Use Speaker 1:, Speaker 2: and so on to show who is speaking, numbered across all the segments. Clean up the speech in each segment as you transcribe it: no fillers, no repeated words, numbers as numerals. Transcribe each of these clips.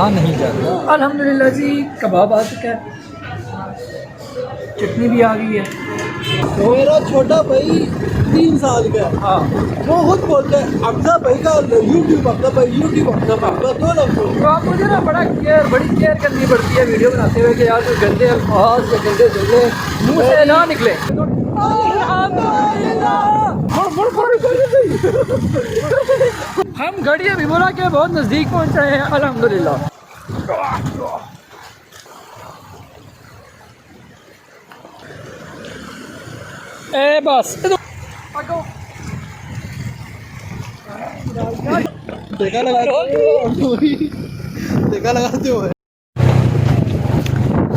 Speaker 1: कहा नहीं जाता। अल्हम्दुलिल्लाह जी, कबाब आ चुका है, चटनी भी आ गई है।
Speaker 2: मेरा छोटा भाई 3 साल का है।
Speaker 1: हाँ,
Speaker 2: वो खुद बोलते हैं हमजा भाई का यूट्यूब हमजा भाई दो लोग
Speaker 1: तो आप मुझे ना बड़ी केयर करनी पड़ती है वीडियो बनाते हुए कि यार कोई गंदे अल्फाज या गंदे जुमले मुँह से ना निकले। हम घड़ी अभिमोला के बहुत नज़दीक पहुँच रहे हैं अल्हम्दुलिल्लाह। ए बस
Speaker 2: देखा लगाते हो।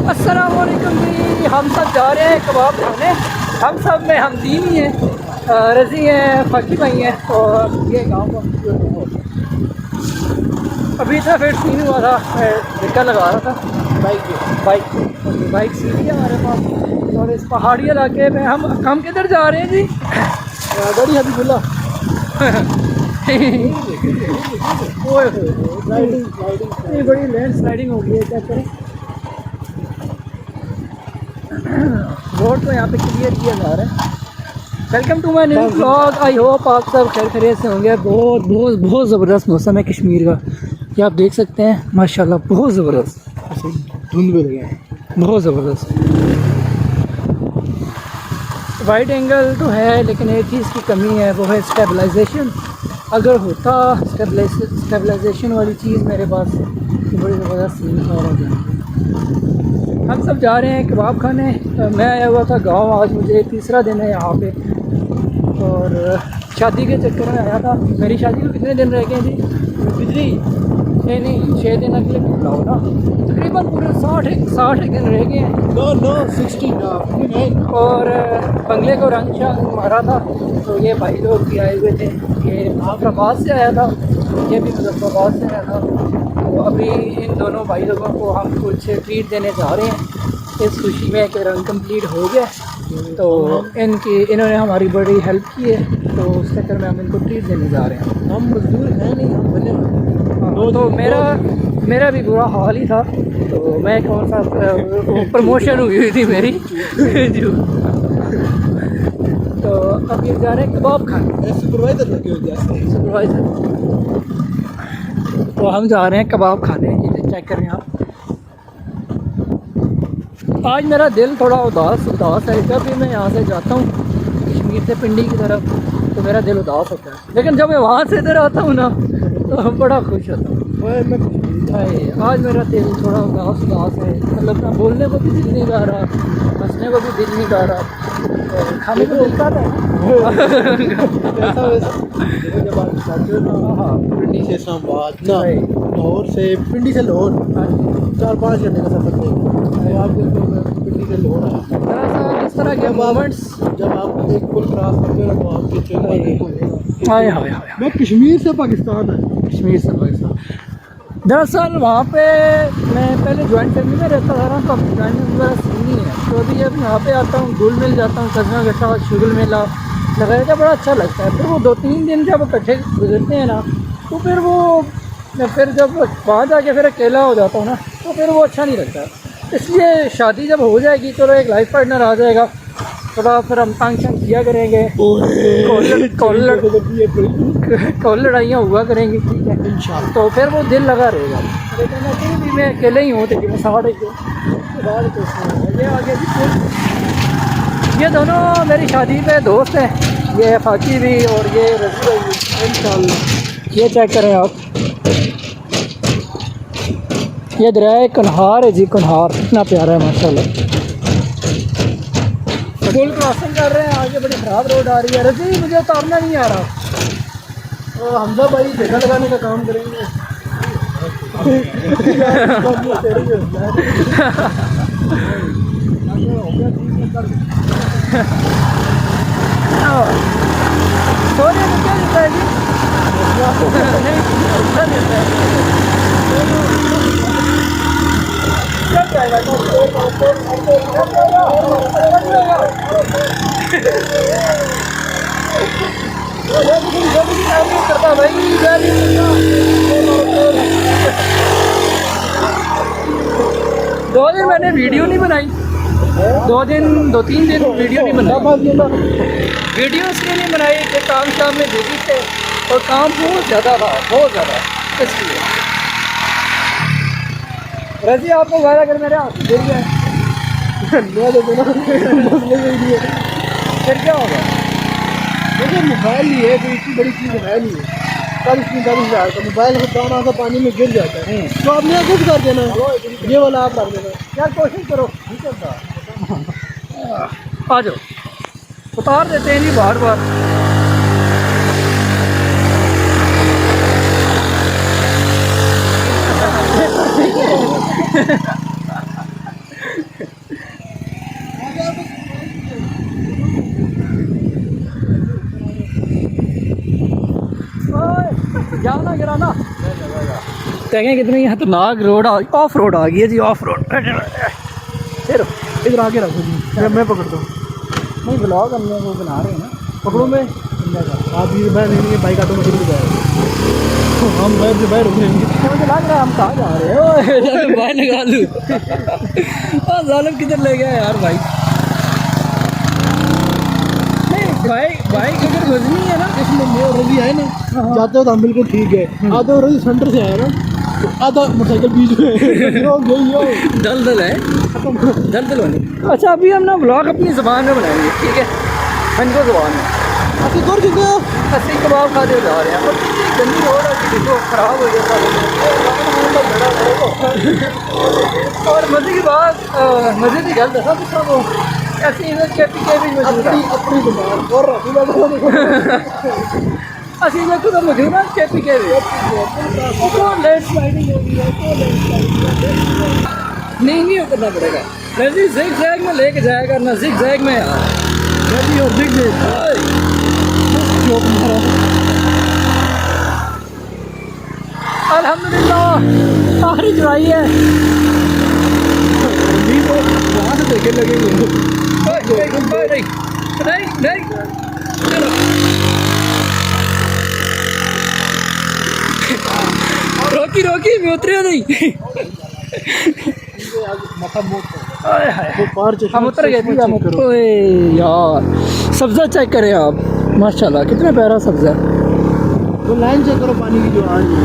Speaker 1: अस्सलाम वालेकुम जी, हम सब जा रहे हैं कबाब खाने। हम सब में हम तीन ही हैं, रज़ी हैं, फ़ाकी भाई हैं और ये गाँव का अभी इतना फिर सीन हुआ था, टिक्का लगा रहा था बाइक सीधी है हमारे पास। और इस पहाड़ी इलाके में हम किधर जा रहे हैं जी?
Speaker 2: गाड़ी अभी खुला
Speaker 1: इतनी बड़ी लैंड स्लाइडिंग हो गई है, क्या करें। रोड तो यहाँ पे क्लियर किया जा रहा है। Welcome to my new vlog. I hope आप सब खैर खैरियत से होंगे। बहुत बहुत बहुत ज़बरदस्त मौसम है कश्मीर का, ये आप देख सकते हैं माशाल्लाह, बहुत ज़बरदस्त।
Speaker 2: धुंध मिल गया,
Speaker 1: बहुत ज़बरदस्त। वाइड एंगल तो है, लेकिन एक चीज़ की कमी है, वो है स्टेबलाइजेशन। अगर होता स्टेबलाइजेशन वाली चीज़ मेरे पास तो बड़ी ज़बरदस्त सीन और हो जाए। हम सब जा रहे हैं कबाब खाने। मैं आया हुआ था गांव, आज मुझे तीसरा दिन है यहाँ पे और शादी के चक्कर में आया था। मेरी शादी को कितने दिन रह गए जी? बिजली नहीं 6 दिन अगले बुलाओ ना, तकरीबन पूरे 60 दिन रह गए हैं।
Speaker 2: नो 69
Speaker 1: और बंगले को रंग शंग मारा था, तो ये भाई लोग भी आए हुए थे। ये मुजफ्फराबाद से आया था, ये भी मुजफ्फराबाद से आया था। तो अभी इन दोनों भाई लोगों को हम कुछ ट्रीट देने जा रहे हैं इस खुशी में कि रंग कंप्लीट हो गया। तो इन्होंने हमारी बड़ी हेल्प की है, तो उस चक्कर में हम इनको ट्रीट देने जा रहे हैं।
Speaker 2: हम मजदूर हैं नहीं, हम बने हुए।
Speaker 1: तो मेरा भी बुरा हाल ही था, तो मैं कौन सा प्रमोशन हुई थी मेरी तो अब ये जा रहे हैं कबाब खाने।
Speaker 2: सुपरवाइजर लगे हो जैसे
Speaker 1: सुपरवाइजर, तो हम जा रहे हैं कबाब खाने। ये चेक करें आप। आज मेरा दिल थोड़ा उदास है। जब भी मैं यहाँ से जाता हूँ कश्मीर से पिंडी की तरफ, तो मेरा दिल उदास होता है, लेकिन जब मैं वहाँ से इधर आता हूँ ना तो बड़ा खुश होता हूँ। आज मेरा दिल थोड़ा उदास है, मतलब ना बोलने को भी दिल नहीं कर रहा, हंसने को भी दिल नहीं कर रहा, और खाने को दिल कर रहा है।
Speaker 2: जब आप जाते हो ना पिंडी से इस्लामाबाद ना, लाहौर से पिंडी से लाहौर 4-5 घंटे का सफर है। आप पिंडी से लाहौर आया,
Speaker 1: इस तरह के मोमेंट्स
Speaker 2: जब आप एक पुल क्रॉस करते हो तो आपके चेहरे
Speaker 1: हाय
Speaker 2: मैं कश्मीर से पाकिस्तान है।
Speaker 1: कश्मीर से पाकिस्तान। दरअसल वहाँ पे मैं पहले जॉइंट फैमिली में रहता था ना, तो जॉइंट फैमिली वाला सीन नहीं है। तो अभी जब यहाँ पे आता हूँ, घुल मिल जाता हूँ कज़नों के साथ, शुगल मेला लगाया था, बड़ा अच्छा लगता है। फिर वो 2-3 दिन जब इकट्ठे गुजरते हैं ना, तो फिर जब वहाँ जाके फिर अकेला हो जाता हूँ ना, तो फिर वो अच्छा नहीं लगता। इसलिए शादी जब हो जाएगी, चलो एक लाइफ पार्टनर आ जाएगा, थोड़ा फिर हम तंग शंग किया करेंगे, कॉल लड़ाइयाँ हुआ करेंगी, ठीक है इंशाल्लाह। तो फिर वो दिल लगा रहेगा। लेकिन अभी भी मैं अकेले ही हूँ, लेकिन साढ़े के बाद ये आगे ये दोनों मेरी शादी पे दोस्त हैं, ये फाकी भी और ये रज़ी भाई भी इंशाल्लाह। ये चेक करें आप, ये दरिया कन्हार है जी, कन्हार कितना प्यारा है माशाल्लाह। पुल क्रॉसिंग कर रहे हैं, आगे बड़ी ख़राब रोड आ रही है। रज़ी मुझे उतारना नहीं आ रहा।
Speaker 2: तो हमजा भाई जगह लगाने का काम करेंगे।
Speaker 1: सोने में क्या देता है जी? नहीं, अच्छा देता है। करता भाई 2 दिन मैंने वीडियो नहीं बनाई, 2-3 दिन वीडियो नहीं बनाई। वीडियो इसलिए नहीं बनाई कि काम शाम में बिजी थे और काम बहुत ज़्यादा था, बहुत ज़्यादा, इसलिए। रजी आपको वादा अगर मेरे हाथ से गिर जाए फिर क्या होगा?
Speaker 2: देखो मोबाइल ही है, कोई इतनी बड़ी चीज़ है नहीं है। 40-45 हज़ार का मोबाइल दाना सा पानी में गिर जाता है, तो आपने कुछ कर देना, ये वाला आप कर देना।
Speaker 1: यार कोशिश करो, आ जाओ, उतार देते हैं जी बार बार। जाना गिराना देखें कितनी खतरनाक रोड ऑफ रोड आ गई है जी, ऑफ रोड। फिर
Speaker 2: इधर आके रखो जी, मैं पकड़ता हूँ।
Speaker 1: नहीं ब्लॉग हमने वो बना रहे हैं ना,
Speaker 2: पकड़ो मैं। आप ये मैं नहीं, बाइक ऑटोमेटिक में जाएगा, हम बाइक से बाहर रुकेंगे।
Speaker 1: मुझे लग रहा है हम कहाँ जा रहे हो। भाई लगा लूँ। जालिम किधर ले गया यार भाई। नहीं बाइक इधर गुजरनी है ना,
Speaker 2: इसमें मोड़ रजी है ना, जाते हो तो हम बिल्कुल ठीक है, आते हो रजी सेंटर से आया ना, तो आधा मोटरसाइकिल बीच में
Speaker 1: दलदल है, दलदल होनी। अच्छा अभी हम ना ब्लॉग अपनी ज़बान में बनाएंगे, ठीक है, हंको ज़बान में।
Speaker 2: असली दौर चुके हो,
Speaker 1: अस्सी कबाब खाते जा रहे हैं और कितनी गंदी रोड है कि जो ख़राब हो गया। और मज़े की बात, मज़े की गल दसा पिछा वो ऐसी इधर के भी मौजूद है।
Speaker 2: अपनी दुकान और
Speaker 1: असी में तो मौजूद है के भी तो लैंडस्लाइडिंग हो गई है, तो लैंडस्लाइडिंग नहीं करना पड़ेगा। रजी जिग जैग में लेके जाएगा ना, जिग जैग में यार रजी और जिग जैग अल्हम्दुलिल्लाह आखिरी चढ़ाई है।
Speaker 2: वहाँ से देखे लगेंगे।
Speaker 1: नहीं चलो रोकी मैं उतरे नहीं। हम उतर गए थे। ओए यार सब्ज़ा चेक करें आप, माशाल्लाह कितना प्यारा सब्ज़ा।
Speaker 2: वो लाइन चेक करो पानी की जो आ रही है,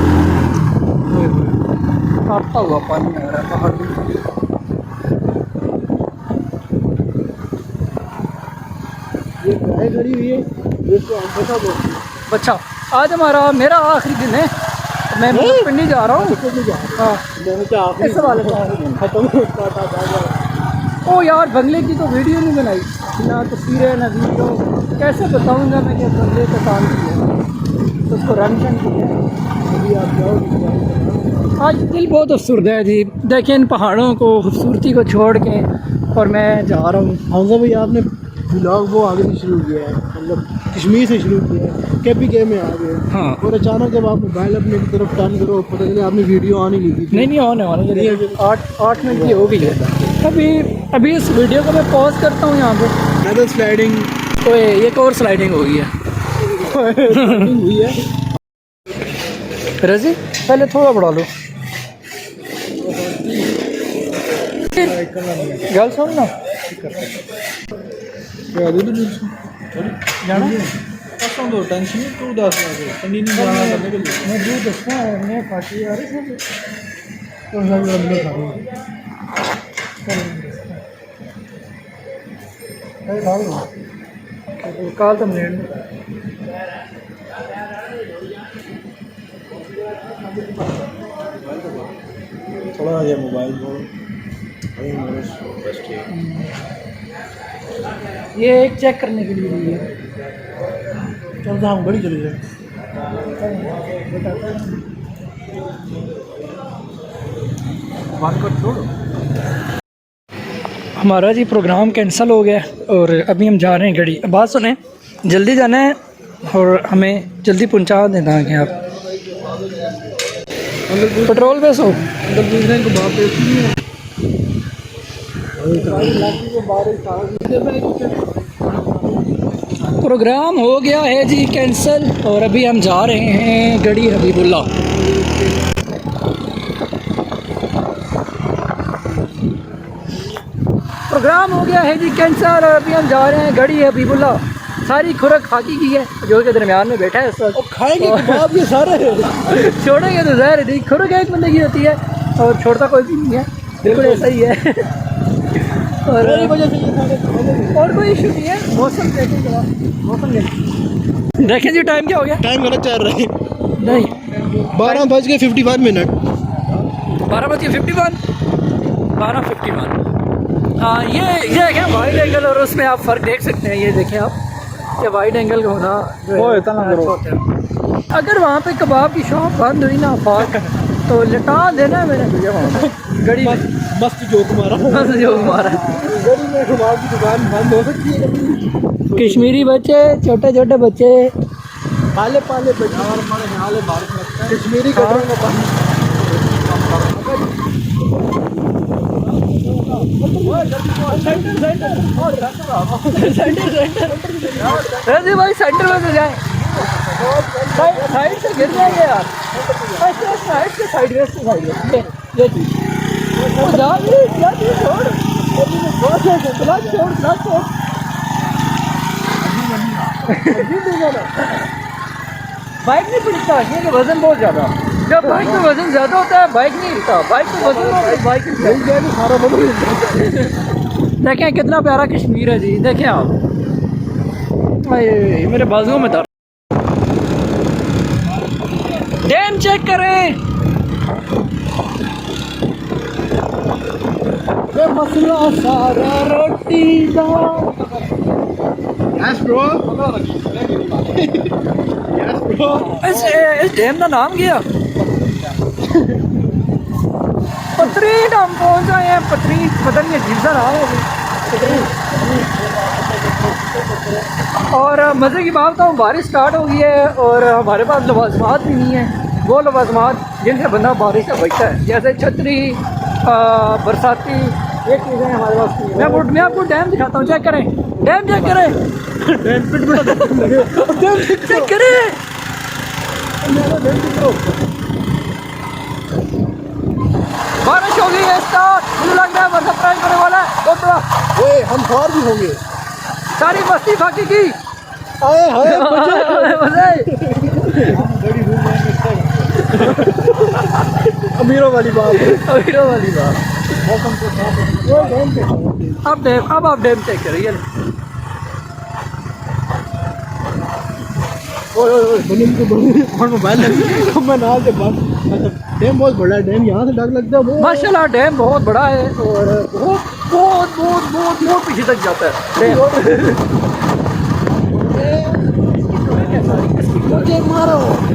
Speaker 1: आता हुआ पानी आ रहा है बाहर।
Speaker 2: ये गाय खड़ी हुई है, इसको हम बता दो।
Speaker 1: अच्छा आज मेरा आखिरी दिन है, मैं पिंडी जा रहा हूँ। हाँ
Speaker 2: मैंने क्या
Speaker 1: इस वाले
Speaker 2: खत्म
Speaker 1: ओ यार बंगले की तो वीडियो नहीं बनाई, ना तस्वीरें ना वीडियो, कैसे बताऊँगा मैं कि बंगले का काम किया, तो उसको रन किया।
Speaker 2: अभी आप जाओ,
Speaker 1: आज दिल बहुत अफसरदा है जी, देखें इन पहाड़ों को, खूबसूरती को छोड़ के, और मैं जा रहा हूँ।
Speaker 2: हमजा भाई आपने ब्लॉग वो आगे से शुरू किया है, मतलब कश्मीर से शुरू किया है, के में आ गए।
Speaker 1: हाँ
Speaker 2: और अचानक जब आप मोबाइल अपने की तरफ टर्न करो, पता चले आपने वीडियो आने ली थी।
Speaker 1: नहीं होने वाला, 8 मिनट की हो गई है। अभी इस वीडियो को मैं पॉज करता हूँ यहाँ पे।
Speaker 2: पैदल स्लाइडिंग
Speaker 1: तो एक और स्लाइडिंग हो गई है।
Speaker 2: हुई है।
Speaker 1: रजी पहले थोड़ा बढ़ा लो, गल सुन ना जाना
Speaker 2: तो टेंशन नहीं, तू दस कंडी नहीं जाना करने के लिए।
Speaker 1: मैं दूध दसना है, मैं काटी आ रही सब तो काल तो मिनट
Speaker 2: थोड़ा ये मोबाइल
Speaker 1: ये एक चेक करने के लिए है।
Speaker 2: चल हम बड़ी चली जाए।
Speaker 1: हमारा जी प्रोग्राम कैंसिल हो गया और अभी हम जा रहे हैं गड़ी। बात सुने, जल्दी जाना है और हमें जल्दी पहुंचा देना है आप। पेट्रोल पे सो
Speaker 2: अंदर दूसरे को बाप
Speaker 1: प्रोग्राम हो गया है जी कैंसिल और अभी हम जा रहे हैं गड़ी हबीबुल्ला। प्रोग्राम हो गया है जी कैंसर, और अभी हम जा रहे हैं गड़ी है हबीबुल्ला, सारी खुराक खाकी की है जो के दरमियान में बैठा है इस वक्त।
Speaker 2: खाएंगे कबाब ये सारे
Speaker 1: छोड़ेंगे तो जहर है, खुराक एक बंदे की होती है और छोड़ता कोई भी नहीं है, बिल्कुल ऐसा ही है। और
Speaker 2: मेरी वजह से ये सारे
Speaker 1: और कोई इशू नहीं है। मौसम देखें जरा, मौसम देखें जी, टाइम क्या हो गया?
Speaker 2: टाइम गलत चल रहा है।
Speaker 1: नहीं
Speaker 2: 12:51
Speaker 1: 12:51 12:51। हाँ ये देखें वाइड एंगल, और उसमें आप फ़र्क देख सकते हैं। ये देखें आप कि वाइड एंगल का होना जो है इतना होता है। अगर वहाँ पे कबाब की शॉप बंद हुई ना फाक, तो लटा देना मैंने तुझे वहाँ पे गड़ी में।
Speaker 2: मस्त जोक मारा
Speaker 1: बस जो हमारा
Speaker 2: गड़ी में कबाब की दुकान बंद हो सकती है कभी।
Speaker 1: कश्मीरी बच्चे, छोटे छोटे बच्चे,
Speaker 2: पाले पाले बच्चे कश्मीरी कटरों में बंद।
Speaker 1: रजी भाई सेंटर में तो जाए, साइड से गिर जाएंगे यार। साइड से साइड वेस्ट से साइड वेस्ट ये चीज जा भी क्या चीज छोड़ ब्लॉक छोड़ ब्लॉक छोड़। बाइक नहीं पिटता क्योंकि वजन बहुत ज़्यादा, जब बाइक में वजन ज़्यादा होता है बाइक नहीं हिलता, बाइक में वजन होता है बाइक हिलता है।
Speaker 2: सारा बंद।
Speaker 1: देखें कितना प्यारा कश्मीर है जी, देखें आप। अरे मेरे बाजुओं में दर्द। डैम चेक करें, ये मसला सारा रोटी दा।
Speaker 2: Yes bro. Yes bro.
Speaker 1: इस डैम का नाम क्या? पथरीन हम पहुंच गए हैं, पथरीन पता नहीं अजीब सा नाम है। और मज़े की बात तो बारिश स्टार्ट हो गई है और हमारे पास लवाजमात भी नहीं है, वो लवाजमात जिनसे बंदा बारिश से बचता है, जैसे छतरी, बरसाती, ये चीज़ें हमारे पास नहीं है। मैं आपको डैम दिखाता हूँ, चेक करें, डैम चेक करें, चेक करें। बारिश हो गई है स्टार्ट, मुझे लग रहा है वर्षा प्राइस होने वाला है बहुत बड़ा।
Speaker 2: ओए हम खार भी होंगे।
Speaker 1: सारी मस्ती फाकी की
Speaker 2: आए हाय मजे। बड़ी रूम अमीरों वाली बात है।
Speaker 1: अमीरों वाली बात।
Speaker 2: मौसम को साफ
Speaker 1: अब आप डैम चेक करिए।
Speaker 2: मोबाइल मैं नाल से बंद। डैम बहुत बड़ा है, डैम यहाँ से डर लगता है।
Speaker 1: माशाल्लाह डैम बहुत बड़ा है और बहुत बहुत बहुत बहुत बहुत पीछे तक जाता है डैम।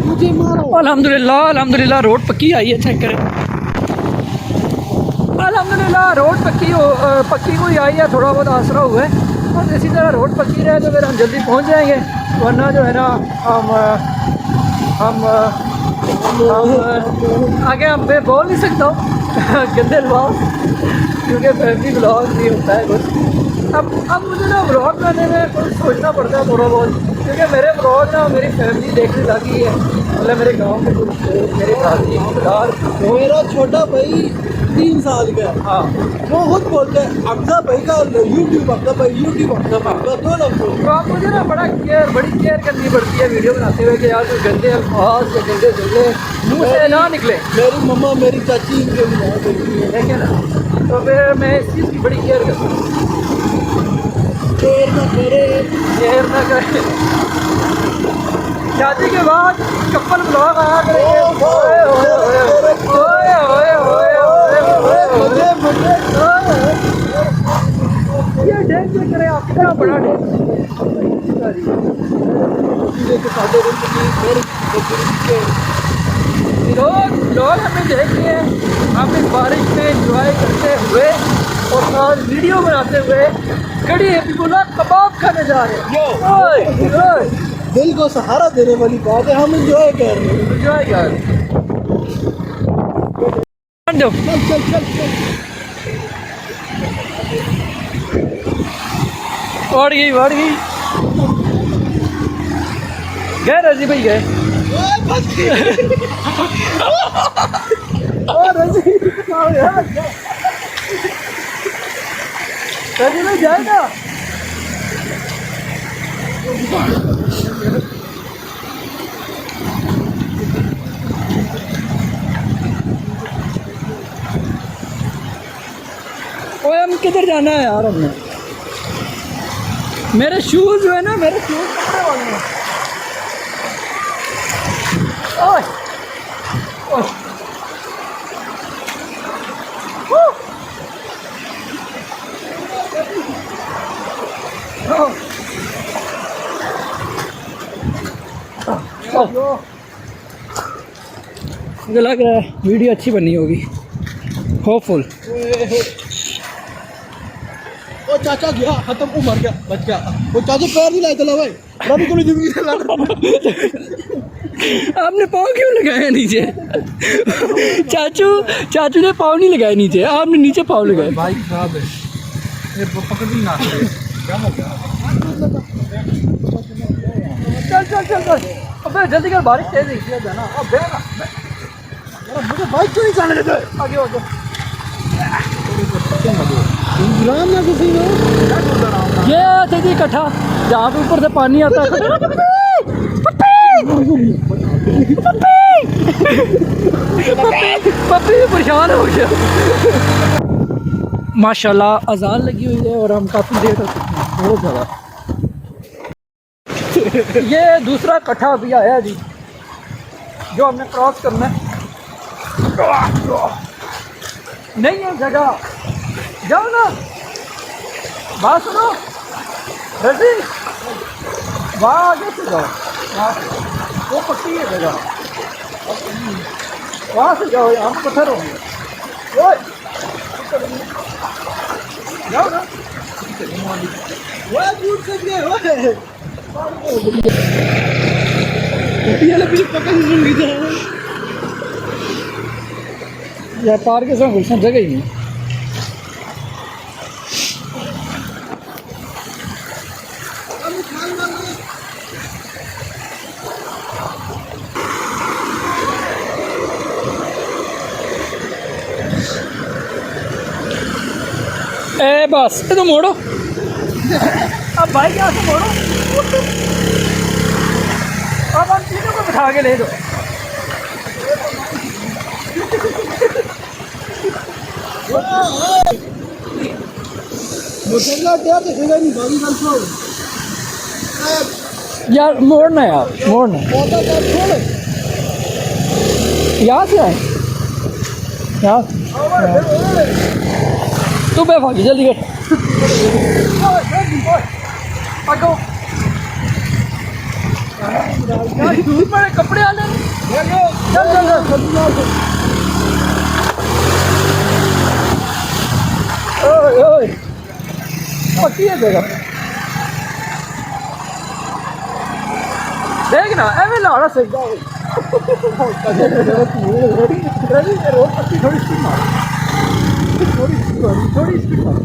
Speaker 2: मुझे मारो।
Speaker 1: अल्हम्दुलिल्लाह अल्हम्दुलिल्लाह रोड पक्की आई है, चेक करें। अल्हम्दुलिल्लाह रोड पक्की हुई आई है, थोड़ा बहुत आसरा हुआ है। और इसी तरह रोड पक्की रहे तो फिर हम जल्दी पहुंच जाएंगे, वरना जो है ना हम आगे हम मैं बोल नहीं सकता हूँ गंदे ब्लॉग, क्योंकि फैमिली ब्लॉग नहीं होता है कुछ। अब मुझे ना ब्लॉग करने में कुछ सोचना पड़ता है थोड़ा बहुत, क्योंकि मेरे ब्लॉग ना मेरी फैमिली देखने लगी है, मतलब मेरे गांव में कुछ लोग, मेरे भाई रिश्तेदार।
Speaker 2: मेरा छोटा भाई 3 साल का है।
Speaker 1: हाँ
Speaker 2: वो खुद बोलते हैं अब्दा भाई का यूट्यूब अब्दा भाई दो लोग।
Speaker 1: तो आप मुझे ना बड़ी केयर करनी पड़ती है वीडियो बनाते हुए कि यार कोई गंदे अल्फाज या गंदे जुमले मुँह से ना निकले।
Speaker 2: मेरी मम्मा मेरी चाची इनके बुलाया करती है,
Speaker 1: देखें ना, तो फिर मैं इस चीज़ की बड़ी केयर करता हूँ।
Speaker 2: केयर ना करे।
Speaker 1: केयर ना करे। शादी के बाद कपल ब्लॉग आया करेंगे। ओए ओए ओए ओए ओए ओए ओए ओए। ये डैम चेक करें आप, कितना बड़ा डैम लोग हमें देख रहे हैं, हम इस बारिश में एंजॉय करते हुए और साथ वीडियो बनाते हुए खड़ी हबीबुल्ला कबाब खाने जा रहे हैं। ओए
Speaker 2: दिल को सहारा देने वाली बात है, हम एंजॉय कर रहे हैं।
Speaker 1: एंजॉय कर
Speaker 2: चल
Speaker 1: बढ़ गई गए रजी भाई गए। सही में जाएगा। ओए हम किधर जाना है यार हमने? मेरे शूज जो है ना, मेरे शूज कपड़े वाले हैं। ओए ओए मुझे लग रहा है वीडियो अच्छी बनी होगी, होपफुल।
Speaker 2: ओ चाचा गया, खत्म, वो मर गया, बच गया। वो चाचा पैर नहीं लाए चला भाई, रवि को जिंदगी से
Speaker 1: आपने पाँव क्यों लगाया नीचे? चाचू ने पाँव नहीं लगाया नीचे, आपने नीचे पाँव लगाए।
Speaker 2: भाई साहब है, ये पकड़ नहीं ना क्या हो गया?
Speaker 1: चल अबे जल्दी कर, बारिश तेज है जाना। अबे ना
Speaker 2: मुझे बाइक क्यों नहीं चलाने देते?
Speaker 1: आगे हो जाओ।
Speaker 2: गुलाम ना किसी ने
Speaker 1: ये तेजी इकट्ठा जहाँ पे ऊपर से पानी आता है। पप्पी भी परेशान हो गया। माशाल्लाह अजान लगी हुई है और हम काफ़ी लेट हो चुके हैं, बहुत ज़्यादा। ये दूसरा कट्ठा अभी आया जी, जो हमने क्रॉस करना है। नहीं है जगह, जाओ ना, बात सुनो रजी, वहाँ आगे से जाओ, वो पक्की है जगह, वहाँ से जाओ, यहाँ पत्थर होंगे। ओए जाओ ना, वो दूर से गए ओए, ये लपी पकड़ लूँगी जाओ या पार के साथ घुसना जगह ही नहीं। ए बस ये तो मोड़ो, अब भाई यहाँ से मोड़ो, अब हम तीनों को बिठा के ले दो। यार मोड़ना, यार मोड़ना, यहाँ से आए यहाँ तू भागी जल्दी कर। कपड़े आने चल चल ओए पक्की है जगह, देख ना एवं लाड़ा सही रोड पत्ती थोड़ी स्पीड मार, थोड़ी स्पीड मार।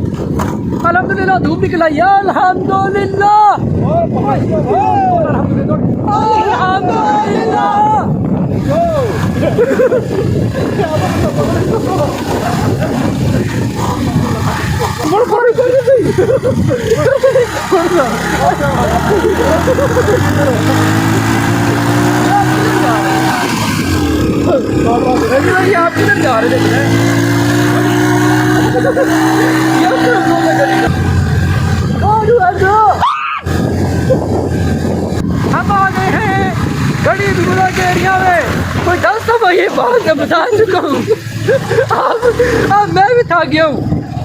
Speaker 1: अल्हम्दुलिल्लाह धूप निकला या अल्हम्दुलिल्लाह, अल्हम्दुलिल्लाह। आप किधर जा रहे थे? हम आ गए हैं गड़ी बिगुड़ा के एरिया में। कोई 10 दफा ये बात मैं बता चुका हूँ, अब मैं भी थक गया हूँ,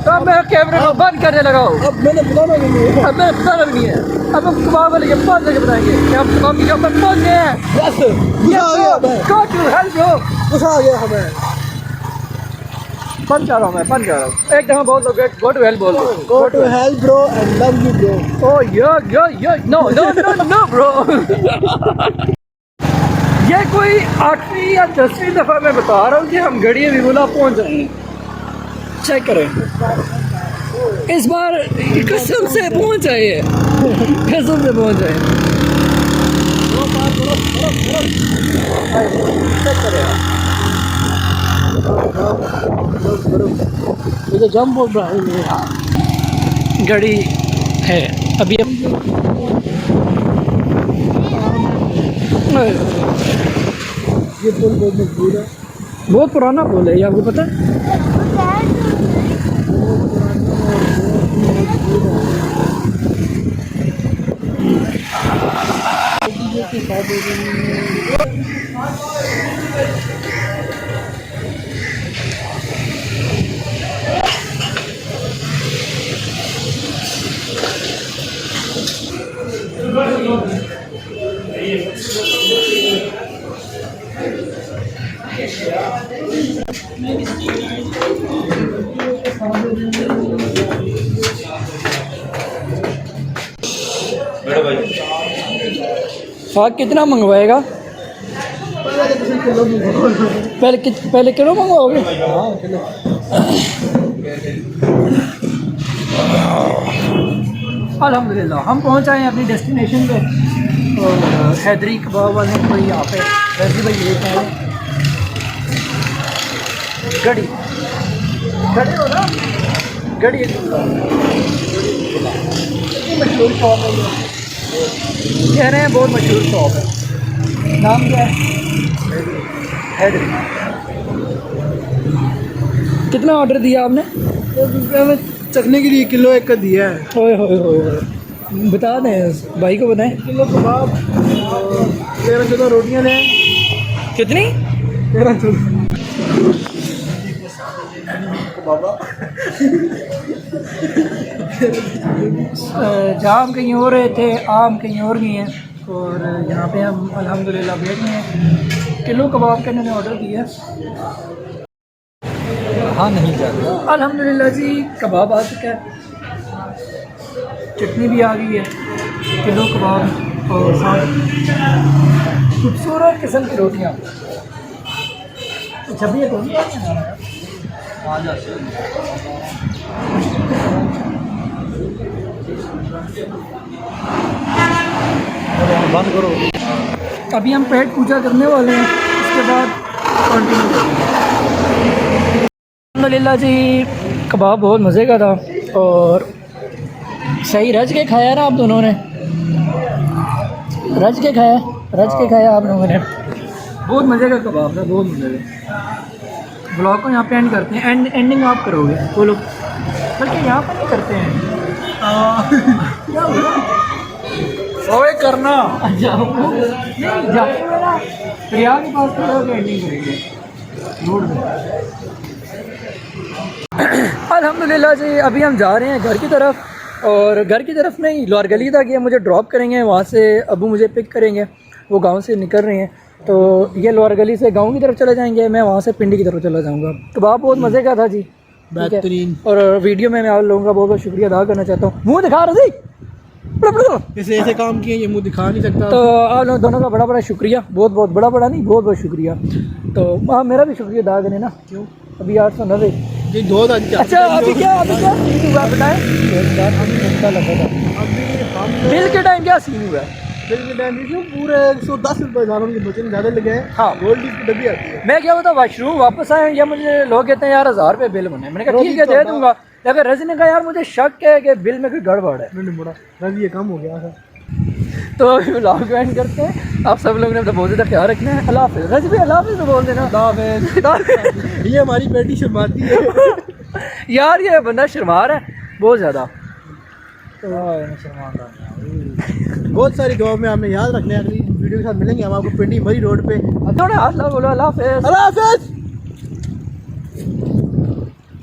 Speaker 1: तो अब मैं कैमरे को बंद करने लगा हूँ।
Speaker 2: अब मैंने बताना भी नहीं है,
Speaker 1: अब मैंने बताना भी नहीं है, अब हम कबाब वाले के पास जाके बताएंगे कि हम कबाब की पर पहुँच गए हैं।
Speaker 2: गुस्सा आ गया हमें,
Speaker 1: Go to hell bro,
Speaker 2: गुस्सा आ गया हमें।
Speaker 1: बंद कर रहा हूँ मैं, बंद कर रहा हूँ। एक दफा बोल दो गो टू हेल बोल दो।
Speaker 2: Go to hell bro and love you bro।
Speaker 1: Oh yeah no bro। ये कोई 8वीं या 10वीं दफ़ा मैं बता रहा हूँ कि हम गड़ी बिगुला पहुँच जाएंगे। चेक करें, इस बार कसम से पहुँच जाए, कसम से पहुँच जाए। ये तो जंप हो रहा है गाड़ी है अभी
Speaker 2: ये पुल बहुत मजबूत है।
Speaker 1: बहुत पुराना पुल है ये, आपको पता है? साग कितना मंगवाएगा? पहले किलो मंगवाओगे? अल्हम्दुलिल्लाह हम पहुंच आए हैं अपनी डेस्टिनेशन पे और हैदरी कबाब वाले कोई यहाँ पे वैसे भाई लेके आए गड़ी गड़ी हो ना गड़ी मशहूर शॉप है ये, कह रहे हैं बहुत मशहूर शॉप है। नाम क्या है? हैदरी। कितना ऑर्डर दिया आपने?
Speaker 2: चखने के लिए किलो एक का दिया है।
Speaker 1: ओए होए होए, बता दें भाई को बताएं।
Speaker 2: किलो कबाब 13-14 रोटियाँ लें।
Speaker 1: कितनी?
Speaker 2: 13-14 बाबा
Speaker 1: जाम कहीं और रहे थे, आम कहीं और गए हैं और यहाँ पे हम अल्हम्दुलिल्लाह बैठ गए हैं। किलो कबाब का इन्होंने ऑर्डर दिया।
Speaker 2: हाँ नहीं जाता।
Speaker 1: अल्हम्दुलिल्लाह जी कबाब आ चुका है, चटनी भी आ गई है, किलो कबाब और साथ खूबसूरत किस्म की रोटियाँ। अच्छा भैया कौन सा खाना है?
Speaker 2: बंद करो।
Speaker 1: अभी हम पेट पूजा करने वाले हैं, उसके बाद कंटिन्यू करेंगे। अल्हम्दुलिल्लाह जी कबाब बहुत मज़े का था और सही रज के खाया ना आप दोनों ने? रज के खाया आप लोगों ने। बहुत मज़े का कबाब था, बहुत मज़े का। ब्लॉग को यहाँ पे एंड करते हैं। एंडिंग आप करोगे बोलो? बल्कि यहाँ पर नहीं करते हैं। क्या हुआ?
Speaker 2: ओए करना।
Speaker 1: जाओ रिया के पास खड़ा होकर एंडिंग करेंगे। नोट दो। अल्हम्दुलिल्लाह जी अभी हम जा रहे हैं घर की तरफ, और घर की तरफ नहीं लोअर गली तक ये मुझे ड्रॉप करेंगे, वहाँ से अबू मुझे पिक करेंगे। वो गांव से निकल रहे हैं तो ये लोअर गली से गांव की तरफ चले जाएंगे, मैं वहाँ से पिंडी की तरफ चला जाऊँगा। कबाब बहुत मज़े का था जी,
Speaker 2: बेहतरीन।
Speaker 1: और वीडियो में मैं आप लोगों का बहुत बहुत शुक्रिया अदा करना चाहता हूँ। मुँह दिखा रही
Speaker 2: ऐसे ऐसे काम किए ये मुँह दिखा नहीं सकता।
Speaker 1: तो आप लोग दोनों का बड़ा बड़ा शुक्रिया, बहुत बहुत बड़ा बड़ा नहीं बहुत बहुत शुक्रिया। तो हाँ मेरा भी शुक्रिया अदा करें ना। क्यों? अभी 890 अच्छा अभी क्या सीन हुआ बताएं? बिल के टाइम क्या सीन हुआ?
Speaker 2: बिल के टाइम पूरे 110 रुपये के बचने ज़्यादा लगे हैं।
Speaker 1: हाँ
Speaker 2: गोल्ड की डब्बी आती है।
Speaker 1: मैं क्या बता वाशरूम वापस आए या मुझे लोग कहते हैं यार 1000 रुपये बिल बने। मैंने कहा ठीक है दे दूंगा, लेकिन रजी ने कहा यार मुझे शक है कि बिल में कोई गड़बड़ है।
Speaker 2: मैंने बोला रजी ये कम हो गया था।
Speaker 1: तो अभी व्लॉग को एंड करते हैं। आप सब लोगों ने अपना बहुत ज़्यादा ख्याल रखना है। अल्लाह हाफ़िज़। रजी भी अल्लाह हाफ़िज़ तो बोल देना।
Speaker 2: ये हमारी बेटी शर्माती है
Speaker 1: यार ये बंदा शर्मा रहा है बहुत ज़्यादा।
Speaker 2: बहुत सारी दुआ में आपने याद रखना है। अगली वीडियो के साथ मिलेंगे हम आपको पिंडी मरी रोड पे।
Speaker 1: थोड़ा हाथ ला बोलो अल्लाह हाफ़िज़।
Speaker 2: अल्लाह हाफ़िज़।